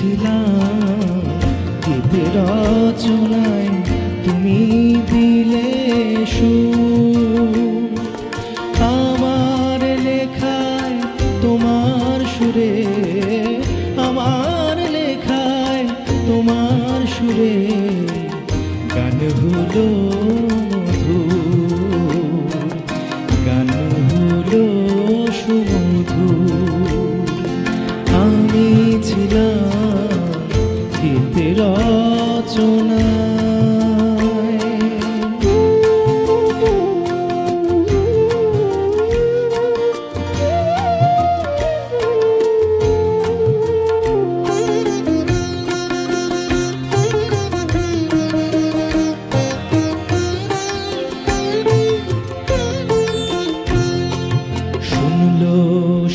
ছিলাম গীতে রচনায়, তুমি দিলে সুর। আমার লেখায় তোমার সুরে, আমার লেখায় তোমার সুরে গান হলো মধুর, গান হলো সুমধুর। আমি ছিলাম গীতে রচনায়। শুনলো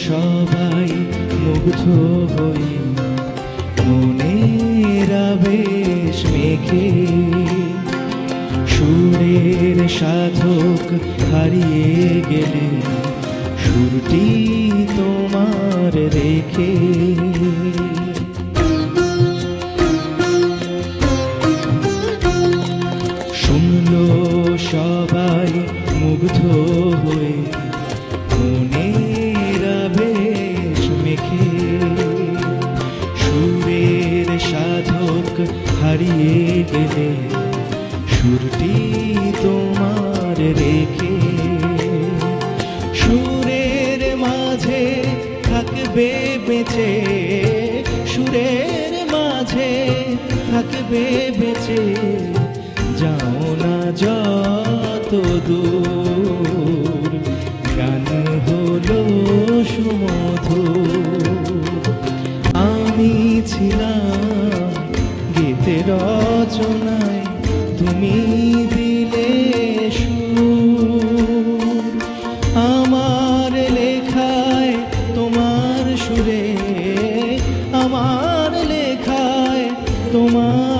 সবাই মুগ্ধ হই, মনের আবেশ মেঘে সুরের সাধক হারিয়ে গেলে সুরটি তোমার রেখে। শুনলো সবাই মুগ্ধ হয়ে, মনের আবেশ মেখে সুরের সাধক হারিয়ে গেলে সুরটি তোমার রেখে। সুরের মাঝে থাকবে বেঁচে, সুরের মাঝে থাকবে বেঁচে, যাও না যত দূর গান হলো সুমধুর। আমি ছিলাম গীতে রচনায়, তুমি দিলে সুর। আমার লেখায় তোমার সুরে, আমার লেখায় তোমার